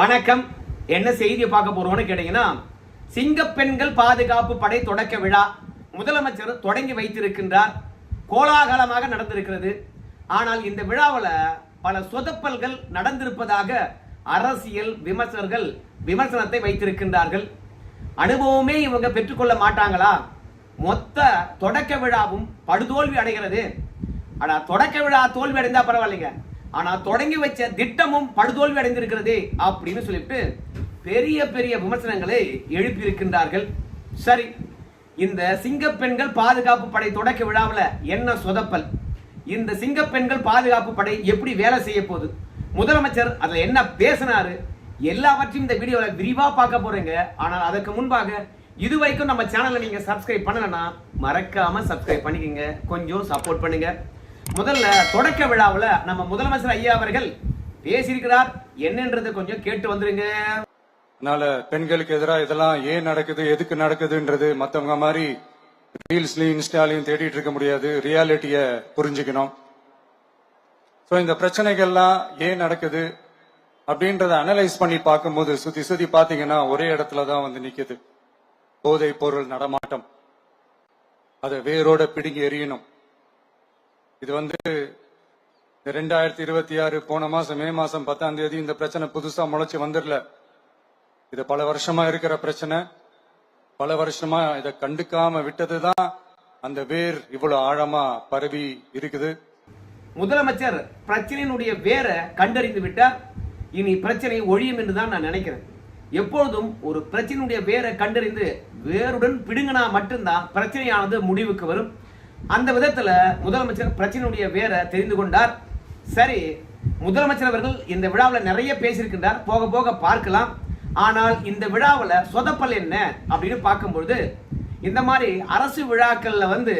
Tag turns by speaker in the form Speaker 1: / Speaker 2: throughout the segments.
Speaker 1: வணக்கம். என்ன செய்தியை பார்க்க போறோம்னு கேட்டீங்கன்னா, சிங்கப்பெண்கள் பாதுகாப்பு படை தொடக்க விழா முதலமைச்சர் தொடங்கி வைத்திருக்கின்றார். கோலாகலமாக நடந்திருக்கிறது. ஆனால் இந்த விழாவில் பல சொதப்பல்கள் நடந்திருப்பதாக அரசியல் விமர்சகர்கள் விமர்சனத்தை வைத்திருக்கின்றார்கள். அனுபவமே இவங்க பெற்றுக்கொள்ள மாட்டாங்களா? மொத்த தொடக்க விழாவும் படுதோல்வி அடைகிறது. ஆனா தொடக்க விழா தோல்வி அடைந்தா பரவாயில்லைங்க, ஆனா தொடங்கி வச்ச திட்டமும் படுதோல்வி அடைந்திருக்கிறது அப்படின்னு சொல்லிட்டு பெரிய பெரிய விமர்சனங்களை எழுப்பி இருக்கின்றார்கள். சரி, இந்த சிங்கப்பெண்கள் பாதுகாப்பு படை தொடக்க விழாவில் என்ன சொதப்பல்? இந்த சிங்கப்பெண்கள் பாதுகாப்பு படை எப்படி வேலை செய்ய போகுது? முதலமைச்சர் அதுல என்ன பேசினாரு? எல்லாவற்றையும் இந்த வீடியோவில் விரிவா பார்க்க போறீங்க. ஆனால் அதற்கு முன்பாக இதுவரைக்கும் நம்ம சேனலை நீங்க சப்ஸ்கிரைப் பண்ணலன்னா மறக்காம சப்ஸ்கிரைப் பண்ணிக்கங்க, கொஞ்சம் சப்போர்ட் பண்ணுங்க. முதல்ல தொடக்க விழாவில் நம்ம முதலமைச்சர் ஐயா அவர்கள் பேசியிருக்கிறார். என்னன்றது கொஞ்சம் கேட்டு வந்துருங்க.
Speaker 2: அதனால பெண்களுக்கு எதிராக இதெல்லாம் ஏன் நடக்குது, எதுக்கு நடக்குதுன்றது மத்தவங்க மாதிரி ரீல்ஸ்லயும் இன்ஸ்டாலையும் தேடிட்டு இருக்க முடியாது. ரியாலிட்டிய புரிஞ்சுக்கணும். சோ இந்த பிரச்சனைகள்லாம் ஏன் நடக்குது அப்படின்றத அனலைஸ் பண்ணி பார்க்கும்போது சுத்தி பாத்தீங்கன்னா ஒரே இடத்துலதான் வந்து நிக்குது. போதை பொருள் நடமாட்டம், அதை வேரோட பிடுங்கி எறியணும். இது வந்து 2026 போன மாசம் மே மாசம் 10ஆம் தேதி இந்த பிரச்சனை புதுசா முளைச்சு வந்துடல. இது பல வருஷமா இருக்கிற பிரச்சனை. பல வருஷமா இதை கண்டுக்காம விட்டதுதான் அந்த வேர் இவ்வளவு ஆழமா பரவி இருக்குது.
Speaker 1: முதலமைச்சர் பிரச்சனையினுடைய வேரை கண்டறிந்து விட்டார். இனி பிரச்சனை ஒழியும் என்றுதான் நான் நினைக்கிறேன். எப்பொழுதும் ஒரு பிரச்சனையுடைய வேரை கண்டறிந்து வேருடன் பிடுங்கினா மட்டும்தான் பிரச்சனையானது முடிவுக்கு வரும். அந்த விதத்துல முதலமைச்சர் பிரச்சனையுடைய வேரை தெரிந்து கொண்டார். சரி, முதலமைச்சர் அவர்கள் இந்த விழாவில் நிறைய பேசியிருக்கின்றார், போக போக பார்க்கலாம். ஆனால் இந்த விழாவில் சொதப்பல் என்ன அப்படின்னு பார்க்கும்பொழுது, இந்த மாதிரி அரசு விழாக்கள்ல வந்து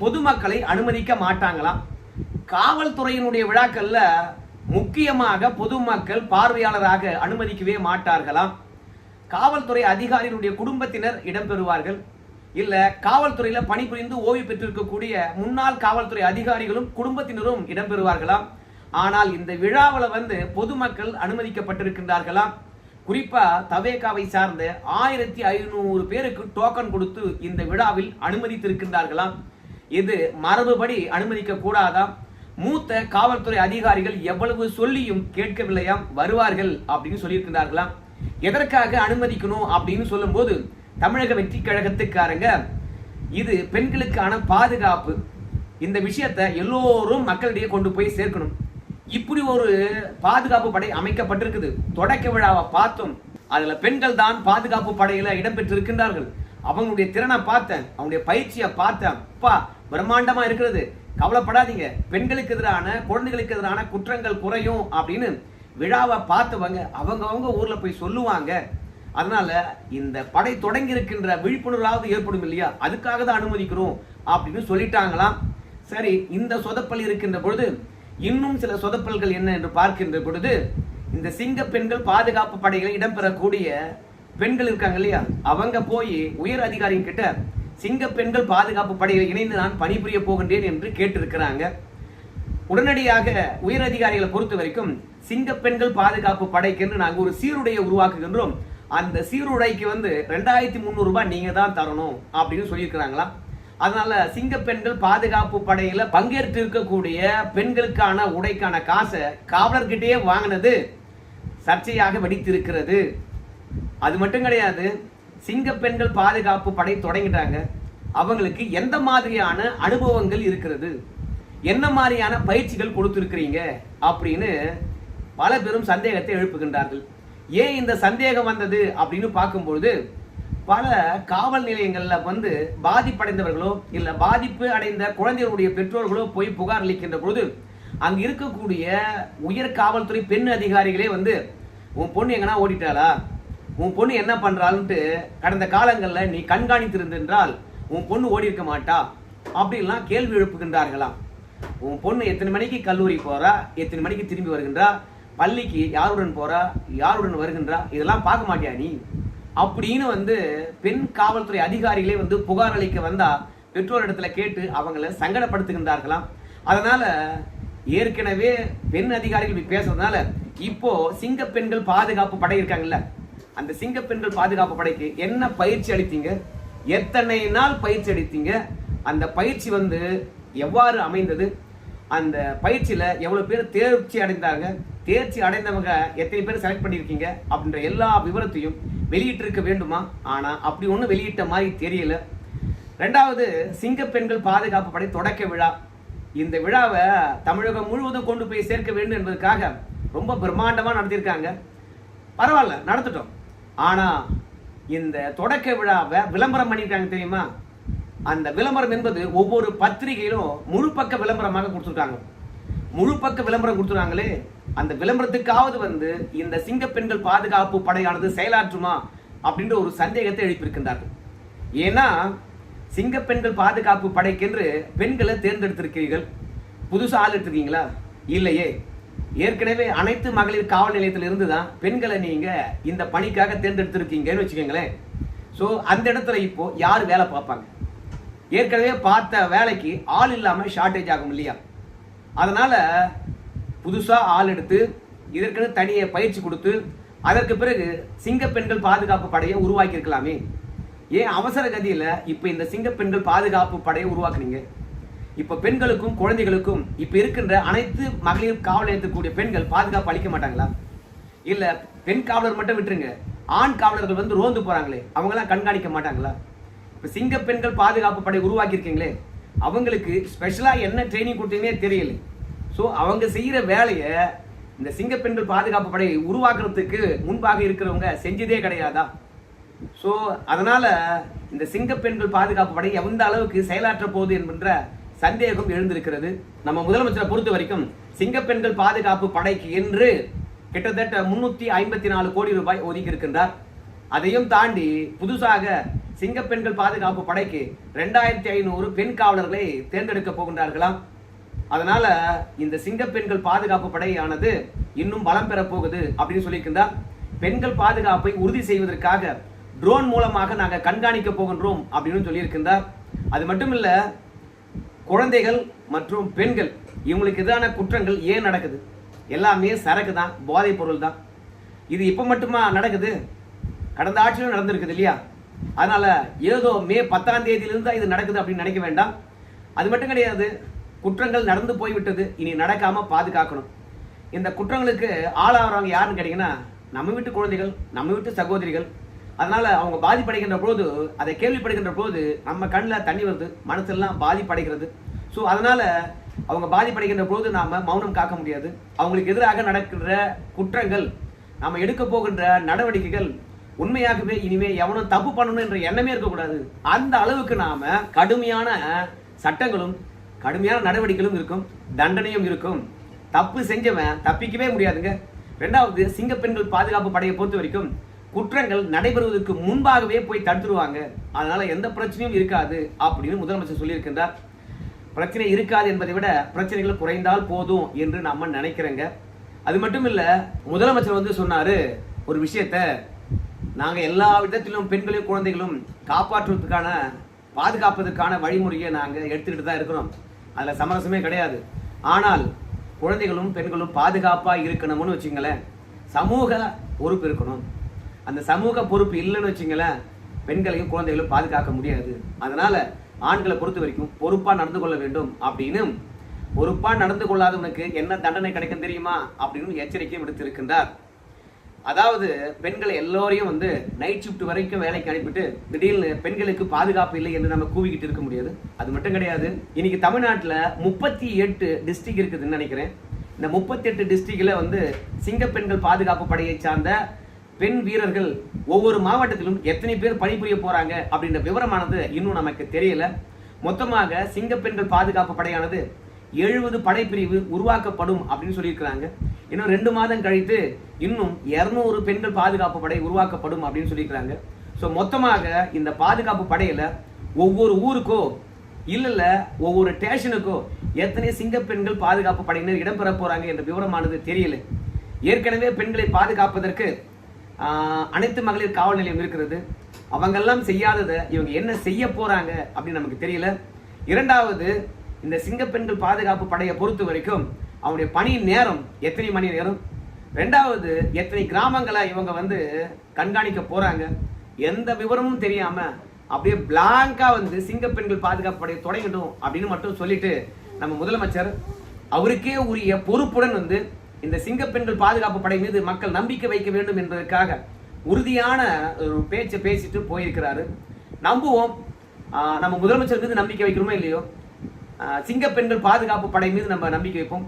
Speaker 1: பொதுமக்களை அனுமதிக்க மாட்டாங்களாம். காவல்துறையினுடைய விழாக்கள்ல முக்கியமாக பொதுமக்கள் பார்வையாளராக அனுமதிக்கவே மாட்டார்களாம். காவல்துறை அதிகாரிகளுடைய குடும்பத்தினர் இடம்பெறுவார்கள். இல்ல காவல்துறையில பணிபுரிந்து ஓய்வு பெற்றிருக்கக்கூடிய முன்னாள் காவல்துறை அதிகாரிகளும் குடும்பத்தினரும் இடம்பெறுவார்களாம். ஆனால் இந்த விழாவில் வந்து பொதுமக்கள் அனுமதிக்கப்பட்டிருக்கின்றார்களாம். குறிப்பா தவேகாவை சார்ந்த 1500 பேருக்கு டோக்கன் கொடுத்து இந்த விழாவில் அனுமதித்திருக்கின்றார்களாம். இது மரபுபடி அனுமதிக்க கூடாதாம். மூத்த காவல்துறை அதிகாரிகள் எவ்வளவு சொல்லியும் கேட்கவில்லையாம், வருவார்கள் அப்படின்னு சொல்லியிருக்கிறார்களாம். எதற்காக அனுமதிக்கணும் அப்படின்னு சொல்லும் போது தமிழக வெற்றி கழகத்துக்காரங்க இது பெண்களுக்கான பாதுகாப்பு, இந்த விஷயத்தை எல்லோரும் மக்களிடையே கொண்டு போய் சேர்க்கணும். இப்படி ஒரு பாதுகாப்பு படை அமைக்கப்பட்டிருக்குது. தொடக்க விழாவை பார்த்தோம், அதுல பெண்கள் தான் பாதுகாப்பு படையில இடம்பெற்றிருக்கின்றார்கள். அவங்களுடைய திறனை பார்த்தேன், அவங்களுடைய பயிற்சியை பார்த்தேன். அப்பா பிரம்மாண்டமா இருக்கிறது, கவலைப்படாதீங்க, பெண்களுக்கு எதிரான குழந்தைகளுக்கு எதிரான குற்றங்கள் குறையும் அப்படின்னு விழாவை பார்த்தவங்க அவங்க ஊர்ல போய் சொல்லுவாங்க. அதனால இந்த படை தொடங்கி இருக்கின்ற விழிப்புணர்வாவது ஏற்படும் இல்லையா, அதுக்காக தான் அனுமதிக்கிறோம் அப்படின்னு சொல்லிட்டாங்களாம். சரி, இந்த சொதப்பல் இருக்கின்ற பொழுது இன்னும் சில சொதப்பல்கள் என்ன என்று பார்க்கின்ற பொழுது, இந்த சிங்க பெண்கள் பாதுகாப்பு படைகளில் இடம்பெறக்கூடிய பெண்கள் இருக்காங்க இல்லையா, அவங்க போய் உயர் அதிகாரிகள் கிட்ட சிங்க பெண்கள் பாதுகாப்பு படையில் இணைந்து நான் பணிபுரிய போகின்றேன் என்று கேட்டிருக்கிறாங்க. உடனடியாக உயர் அதிகாரிகளை பொறுத்த வரைக்கும் சிங்க பெண்கள் பாதுகாப்பு படைக்கு என்று நாங்கள் ஒரு சீருடையை உருவாக்குகின்றோம், அந்த சீருடைக்கு வந்து 2300 ரூபாய் நீங்க தான் தரணும் அப்படின்னு சொல்லியிருக்கிறாங்களா. அதனால சிங்க பெண்கள் பாதுகாப்பு படையில பங்கேற்று இருக்கக்கூடிய பெண்களுக்கான உடைக்கான காசை காவலர்கிட்டயே வாங்கினது சர்ச்சையாக வெடித்திருக்கிறது. அது மட்டும் கிடையாது, சிங்க பெண்கள் பாதுகாப்பு படை தொடங்கிட்டாங்க, அவங்களுக்கு எந்த மாதிரியான அனுபவங்கள் இருக்கிறது, என்ன மாதிரியான பயிற்சிகள் கொடுத்திருக்கிறீங்க அப்படின்னு பல பேரும் சந்தேகத்தை எழுப்புகின்றார்கள். ஏன் இந்த சந்தேகம் வந்தது அப்படின்னு பார்க்கும்பொழுது, பல காவல் நிலையங்கள்ல வந்து பாதிப்படைந்தவர்களோ இல்ல பாதிப்பு அடைந்த குழந்தைகளுடைய பெற்றோர்களோ போய் புகார் அளிக்கின்ற பொழுது அங்க இருக்கக்கூடிய உயர் காவல்துறை பெண் அதிகாரிகளே வந்து உன் பொண்ணு எங்கன்னா ஓடிட்டாளா, உன் பொண்ணு என்ன பண்றாள்ன்ட்டு கடந்த காலங்களில் நீ கண்காணித்திருந்தால் உன் பொண்ணு ஓடி இருக்க மாட்டா அப்படின்லாம் கேள்வி எழுப்புகின்றார்களாம். உன் பொண்ணு எத்தனை மணிக்கு கல்லூரி போறா, எத்தனை மணிக்கு திரும்பி வருகின்றா, பள்ளிக்கு யாருடன் போறா, யாருடன் வருகின்றா, இதெல்லாம் பார்க்க மாட்டியா நீ அப்படின்னு வந்து பெண் காவல்துறை அதிகாரிகளே வந்து புகார் அளிக்க வந்தா பெற்றோரிடத்துல கேட்டு அவங்களை சங்கடப்படுத்துகின்றார்களாம். அதனால ஏற்கனவே பெண் அதிகாரிகள் பேசுறதுனால இப்போ சிங்க பெண்கள் பாதுகாப்பு படை இருக்காங்கல்ல, அந்த சிங்க பெண்கள் பாதுகாப்பு படைக்கு என்ன பயிற்சி அளித்தீங்க, எத்தனை நாள் பயிற்சி அளித்தீங்க, அந்த பயிற்சி வந்து எவ்வாறு அமைந்தது, அந்த பயிற்சியில எவ்வளவு பேர் தேர்ச்சி அடைந்தாங்க, தேர்ச்சி அடைந்தவங்க எத்தனை பேர் செலக்ட் பண்ணியிருக்கீங்க அப்படின்ற எல்லா விவரத்தையும் வெளியிட்டிருக்க வேண்டுமா? ஆனா அப்படி ஒன்றும் வெளியிட்ட மாதிரி தெரியல. ரெண்டாவது, சிங்க பெண்கள் பாதுகாப்பு படை தொடக்க விழா. இந்த விழாவை தமிழகம் முழுவதும் கொண்டு போய் சேர்க்க வேண்டும் என்பதற்காக ரொம்ப பிரம்மாண்டமா நடத்தியிருக்காங்க. பரவாயில்ல, நடத்திட்டோம். ஆனா இந்த தொடக்க விழாவை விளம்பரம் பண்ணிருக்காங்க தெரியுமா? அந்த விளம்பரம் என்பது ஒவ்வொரு பத்திரிகையிலும் முழு பக்க விளம்பரமாக கொடுத்துருக்காங்க. முழு பக்க விளம்பரம் கொடுத்துருக்காங்களே, அந்த விளம்பரத்துக்காவது வந்து இந்த சிங்க பெண்கள் பாதுகாப்பு படையானது செயலாற்றுமா அப்படின்ற ஒரு சந்தேகத்தை எழுப்பியிருக்கின்றார்கள். ஏன்னா சிங்க பெண்கள் பாதுகாப்பு படைக்கென்று பெண்களை தேர்ந்தெடுத்திருக்கிறீர்கள். புதுசா ஆள் எடுத்திருக்கீங்களா? இல்லையே. ஏற்கனவே அனைத்து மகளிர் காவல் நிலையத்தில் இருந்து தான் பெண்களை நீங்க இந்த பணிக்காக தேர்ந்தெடுத்திருக்கீங்கன்னு வச்சுக்கோங்களேன். ஸோ அந்த இடத்துல இப்போ யார் வேலை பார்ப்பாங்க? ஏற்கனவே பார்த்த வேலைக்கு ஆள் இல்லாம ஷார்டேஜ் ஆகும் இல்லையா? அதனால புதுசா ஆள் எடுத்து இதற்குன்னு தனியை பயிற்சி கொடுத்து அதற்கு பிறகு சிங்க பெண்கள் பாதுகாப்பு படையை உருவாக்கி இருக்கலாமே. ஏன் அவசர கதியில இப்ப இந்த சிங்க பெண்கள் பாதுகாப்பு படையை உருவாக்குனீங்க? இப்ப பெண்களுக்கும் குழந்தைகளுக்கும் இப்ப இருக்கின்ற அனைத்து மகளிர் காவல் நிலையத்திற்குரிய பெண்கள் பாதுகாப்பு அளிக்க மாட்டாங்களா? இல்ல பெண் காவலர் மட்டும் விட்டுருங்க, ஆண் காவலர்கள் வந்து ரோந்து போறாங்களே, அவங்க எல்லாம் கண்காணிக்க மாட்டாங்களா? இப்ப சிங்க பெண்கள் பாதுகாப்பு படை உருவாக்கி இருக்கீங்களே, அவங்களுக்கு ஸ்பெஷலா என்ன ட்ரைனிங் கொடுத்தீங்கன்னே தெரியல. ஸோ அவங்க செய்யற வேலையை இந்த சிங்க பெண்கள் பாதுகாப்பு படையை உருவாக்குறதுக்கு முன்பாக இருக்கிறவங்க செஞ்சதே கிடையாதா? ஸோ அதனால இந்த சிங்க பெண்கள் பாதுகாப்பு படை எந்த அளவுக்கு செயலாற்ற போகுது என்கின்ற சந்தேகம் எழுந்திருக்கிறது. நம்ம முதலமைச்சரை பொறுத்த வரைக்கும் சிங்க பெண்கள் பாதுகாப்பு படைக்கு என்று கிட்டத்தட்ட 354 கோடி ரூபாய் ஒதுக்கி இருக்கின்றார். அதையும் தாண்டி புதுசாக சிங்க பெண்கள் பாதுகாப்பு படைக்கு 2500 பெண் காவலர்களை தேர்ந்தெடுக்க போகின்றார்களாம். அதனால இந்த சிங்க பெண்கள் பாதுகாப்பு படையானது இன்னும் பலம் பெற போகுது அப்படின்னு சொல்லியிருக்கின்றார். பெண்கள் பாதுகாப்பை உறுதி செய்வதற்காக ட்ரோன் மூலமாக நாங்கள் கண்காணிக்க போகின்றோம் அப்படின்னு சொல்லியிருக்கின்றார். அது மட்டும் இல்ல, குழந்தைகள் மற்றும் பெண்கள் இவங்களுக்கு எதிரான குற்றங்கள் ஏன் நடக்குது? எல்லாமே சரக்கு தான், போதைப் பொருள் தான். இது இப்ப மட்டுமா நடக்குது? கடந்த ஆட்சியிலும் நடந்திருக்குது இல்லையா? அதனால ஏதோ மே 10ஆம் தேதியிலிருந்து இது நடக்குது அப்படின்னு நினைக்க வேண்டாம். அது மட்டும் கிடையாது, குற்றங்கள் நடந்து போய்விட்டது, இனி நடக்காம பாதுகாக்கணும். இந்த குற்றங்களுக்கு ஆளாகிறவங்க யாருன்னு கேட்டீங்கன்னா நம்ம வீட்டு குழந்தைகள், நம்ம வீட்டு சகோதரிகள். அதனால அவங்க பாதிப்படைகின்ற போது, அதை கேள்விப்படுகின்ற போது நம்ம கண்ணில் தண்ணி வருது, மனசெல்லாம் பாதிப்படைகிறது. ஸோ அதனால அவங்க பாதிப்படைகின்ற போது நாம மௌனம் காக்க முடியாது. அவங்களுக்கு எதிராக நடக்கின்ற குற்றங்கள், நாம எடுக்க போகின்ற நடவடிக்கைகள் உண்மையாகவே இனிமே எவனும் தப்பு பண்ணணும் என்ற எண்ணமே இருக்கக்கூடாது. அந்த அளவுக்கு நாம கடுமையான சட்டங்களும் கடுமையான நடவடிக்கைகளும் இருக்கும், தண்டனையும் இருக்கும். தப்பு செஞ்சவன் தப்பிக்கவே முடியாதுங்க. ரெண்டாவது, சிங்க பெண்கள் பாதுகாப்பு படையை பொறுத்த வரைக்கும் குற்றங்கள் நடைபெறுவதற்கு முன்பாகவே போய் தடுத்துருவாங்க. அதனால எந்த பிரச்சனையும் இருக்காது அப்படின்னு முதலமைச்சர் சொல்லியிருக்கின்றார். பிரச்சனை இருக்காது என்பதை விட பிரச்சனைகள் குறைந்தால் போதும் என்று நம்ம நினைக்கிறேங்க. அது மட்டும் இல்ல, முதலமைச்சர் வந்து சொன்னாரு ஒரு விஷயத்த, நாங்க எல்லா விதத்திலும் பெண்களையும் குழந்தைகளும் காப்பாற்றுவதற்கான பாதுகாப்பதற்கான வழிமுறையை நாங்க எடுத்துக்கிட்டு தான் இருக்கிறோம், அதுல சமரசமே கிடையாது. ஆனால் குழந்தைகளும் பெண்களும் பாதுகாப்பா இருக்கணும்னு வச்சுங்களேன், சமூக பொறுப்பு இருக்கணும். அந்த சமூக பொறுப்பு இல்லைன்னு வச்சுங்களேன், பெண்களையும் குழந்தைகளும் பாதுகாக்க முடியாது. அதனால ஆண்களை பொறுத்த வரைக்கும் பொறுப்பா நடந்து கொள்ள வேண்டும் அப்படின்னு, பொறுப்பா நடந்து கொள்ளாதவனுக்கு என்ன தண்டனை கிடைக்கும் தெரியுமா அப்படின்னு எச்சரிக்கை விடுத்திருக்கின்றார். அதாவது பெண்களை எல்லோரையும் வந்து நைட் ஷிஃப்ட் வரைக்கும் வேலைக்கு அனுப்பிட்டு திடீர்னு பெண்களுக்கு பாதுகாப்பு இல்லை என்று நம்ம கூவிக்கிட்டு இருக்க முடியாது. அது மட்டும் கிடையாது, இன்னைக்கு தமிழ்நாட்டில் 38 டிஸ்ட்ரிக்ட் இருக்குதுன்னு நினைக்கிறேன். இந்த 38 டிஸ்ட்ரிக்ட்ல வந்து சிங்க பெண்கள் பாதுகாப்பு படையை சார்ந்த பெண் வீரர்கள் ஒவ்வொரு மாவட்டத்திலும் எத்தனை பேர் பணிபுரிய போறாங்க அப்படின்ற விவரமானது இன்னும் நமக்கு தெரியல. மொத்தமாக சிங்க பெண்கள் பாதுகாப்பு படையானது 70 படைப்பிரிவு உருவாக்கப்படும் அப்படின்னு சொல்லியிருக்கிறாங்க. இன்னும் 2 மாதம் கழித்து இன்னும் 200 பெண்கள் பாதுகாப்பு படை உருவாக்கப்படும் அப்படின்னு சொல்லியிருக்கிறாங்க. ஸோ மொத்தமாக இந்த பாதுகாப்பு படையில ஒவ்வொரு ஊருக்கோ இல்ல ஒவ்வொரு ஸ்டேஷனுக்கோ எத்தனை சிங்க பெண்கள் பாதுகாப்பு படையினர் இடம்பெற போறாங்க என்ற விவரமானது தெரியல. ஏற்கனவே பெண்களை பாதுகாப்பதற்கு அனைத்து மகளிர் காவல் நிலையம் இருக்கிறது. அவங்கெல்லாம் செய்யாததை இவங்க என்ன செய்ய போறாங்க அப்படின்னு நமக்கு தெரியல. இரண்டாவது, இந்த சிங்க பெண்கள் பாதுகாப்பு படையை பொறுத்த வரைக்கும் அவனுடைய பணி நேரம் எத்தனை மணி நேரம், ரெண்டாவது, எத்தனை கிராமங்களை இவங்க வந்து கண்காணிக்க போறாங்க, எந்த விவரமும் தெரியாம அப்படியே பிளாங்கா வந்து சிங்க பெண்கள் பாதுகாப்பு படை தொடங்கட்டும் அப்படின்னு மட்டும் சொல்லிட்டு நம்ம முதலமைச்சர் அவருக்கே உரிய பொறுப்புடன் வந்து இந்த சிங்க பெண்கள் பாதுகாப்பு படை மீது மக்கள் நம்பிக்கை வைக்க வேண்டும் என்பதற்காக உறுதியான ஒரு பேச்சை பேசிட்டு போயிருக்கிறாரு. நம்புவோம். நம்ம முதலமைச்சர் மீது நம்பிக்கை வைக்கிறோமோ இல்லையோ, சிங்க பெண்கள் பாதுகாப்பு படை மீது நம்ம நம்பிக்கை வைப்போம்.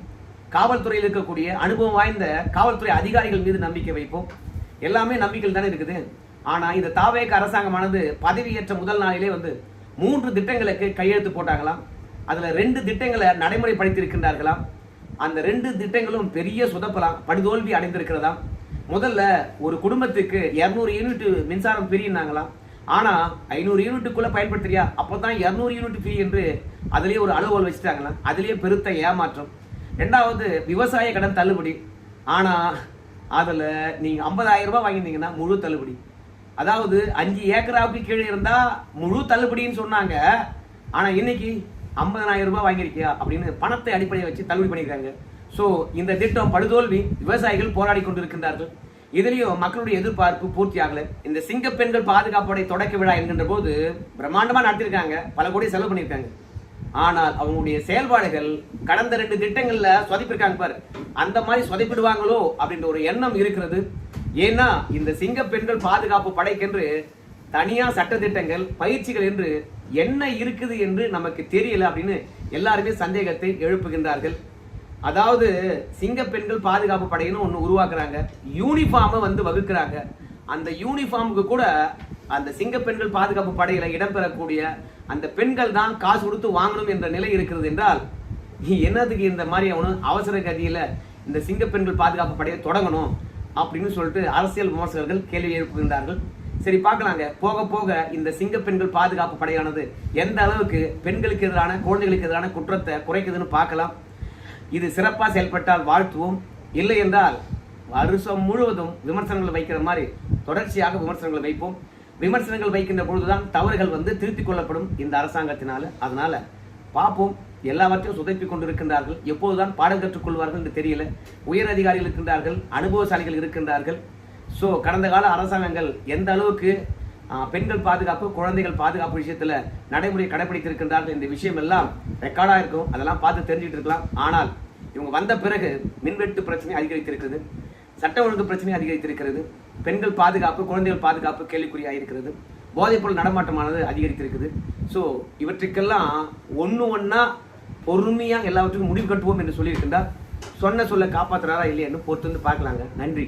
Speaker 1: காவல்துறையில் இருக்கக்கூடிய அனுபவம் வாய்ந்த காவல்துறை அதிகாரிகள் மீது நம்பிக்கை வைப்போம். எல்லாமே நம்பிக்கையில் தானே இருக்குது. ஆனா இந்த தாவேக அரசாங்கமானது பதவியேற்ற முதல் நாளிலே வந்து 3 திட்டங்களுக்கு கையெழுத்து போட்டாங்களாம். அதுல 2 திட்டங்களை நடைமுறைப்படுத்தியிருக்கின்றார்களாம். அந்த 2 திட்டங்களும் பெரிய சொதப்பலாம், படுதோல்வி அடைந்திருக்கிறதாம். முதல்ல ஒரு குடும்பத்துக்கு 200 யூனிட் மின்சாரம் பிரியினாங்களாம். ஆனா 500 யூனிட்டுக்குள்ள பயன்படுத்துறியா, அப்பதான் 200 யூனிட் ஃப்ரீ என்று அதுலயே ஒரு அளவுகோல் வச்சுட்டாங்களாம். அதுலயே பெருத்த ஏமாற்றம். ரெண்டாவது, விவசாய கடன் தள்ளுபடி. ஆனா அதுல நீங்க 50,000 ரூபாய் வாங்கியிருந்தீங்கன்னா முழு தள்ளுபடி. அதாவது 5 ஏக்கராவுக்கு கீழே இருந்தா முழு தள்ளுபடின்னு சொன்னாங்க. ஆனா இன்னைக்கு 50,000 ரூபாய் வாங்கியிருக்கியா அப்படின்னு பணத்தை அடிப்படையை வச்சு தள்ளுபடி பண்ணியிருக்காங்க. சோ இந்த திட்டம் படுதோல்வி. விவசாயிகள் போராடி கொண்டிருக்கின்றார்கள். இதுலயும் மக்களுடைய எதிர்பார்ப்பு பூர்த்தி ஆகல. இந்த சிங்க பெண்கள் பாதுகாப்படை தொடக்க விழா என்கின்ற போது பிரம்மாண்டமா நடத்திருக்காங்க, பல கோடி செலவு பண்ணியிருக்காங்க. ஆனால் அவங்களுடைய செயல்பாடுகள் கடந்த 2 திட்டங்கள்ல சொதப்பிருக்காங்க பாரு, அந்த மாதிரி சொதப்பிடுவாங்களோ அப்படின்ற ஒரு எண்ணம் இருக்கிறது. ஏன்னா இந்த சிங்க பெண்கள் பாதுகாப்பு படைக்கென்று தனியா சட்ட திட்டங்கள், பயிற்சிகள் என்று என்ன இருக்குது என்று நமக்கு தெரியல அப்படின்னு எல்லாருமே சந்தேகத்தை எழுப்புகின்றார்கள். அதாவது சிங்க பெண்கள் பாதுகாப்பு படையின்னு ஒண்ணு உருவாக்குறாங்க, யூனிஃபார்மை வந்து வகுக்கிறாங்க. அந்த யூனிஃபார்முக்கு கூட அந்த சிங்க பெண்கள் பாதுகாப்பு படையில இடம்பெறக்கூடிய அந்த பெண்கள் தான் காசு கொடுத்து வாங்கணும் என்ற நிலை இருக்கிறது என்றால், என்னதுக்கு இந்த மாதிரி அவசர கதியில இந்த சிங்க பெண்கள் பாதுகாப்பு படையை தொடங்கணும் அப்படின்னு சொல்லிட்டு அரசியல் விமர்சகர்கள் கேள்வி எழுப்புகின்றார்கள். சரி, பார்க்கலாங்க. போக போக இந்த சிங்க பெண்கள் பாதுகாப்பு படையானது எந்த அளவுக்கு பெண்களுக்கு எதிரான, குழந்தைகளுக்கு எதிரான குற்றத்தை குறைக்குதுன்னு பார்க்கலாம். இது சிறப்பா செயல்பட்டால் வாழ்த்துவோம். இல்லை என்றால் வருஷம் முழுவதும் விமர்சனங்கள் வைக்கிற மாதிரி தொடர்ச்சியாக விமர்சனங்களை வைப்போம். விமர்சனங்கள் வைக்கின்ற பொழுதுதான் தவறுகள் வந்து திருத்திக் கொள்ளப்படும் இந்த அரசாங்கத்தினால. அதனால பார்ப்போம். எல்லாவற்றையும் சுதைப்பிக் கொண்டிருக்கின்றார்கள். எப்போதுதான் பாடம் கற்றுக் கொள்வார்கள் என்று தெரியல. உயர் அதிகாரிகள் இருக்கின்றார்கள், அனுபவசாலிகள் இருக்கின்றார்கள். சோ கடந்த கால அரசாங்கங்கள் எந்த அளவுக்கு பெண்கள் பாதுகாப்பு, குழந்தைகள் பாதுகாப்பு விஷயத்துல நடைமுறை கடைபிடித்திருக்கின்றார்கள் இந்த விஷயம் எல்லாம் ரெக்கார்டா இருக்கும். அதெல்லாம் பார்த்து தெரிஞ்சுட்டு இருக்கலாம். ஆனால் இவங்க வந்த பிறகு மின்வெட்டு பிரச்சனை அதிகரித்திருக்கிறது, சட்ட ஒழுங்கு பிரச்சனை அதிகரித்திருக்கிறது, பெண்கள் பாதுகாப்பு, குழந்தைகள் பாதுகாப்பு கேள்விக்குறியாக இருக்கிறது, போதைப்பொருள் நடமாட்டமானது அதிகரித்திருக்குது. ஸோ இவற்றுக்கெல்லாம் ஒன்னா பொறுமையா எல்லாவற்றுக்கும் முடிவு கட்டுவோம் என்று சொல்லியிருக்கின்றார். சொன்ன சொல்ல காப்பாற்றுறாரா இல்லையா என்று பொறுத்து வந்து பார்க்கலாங்க. நன்றி.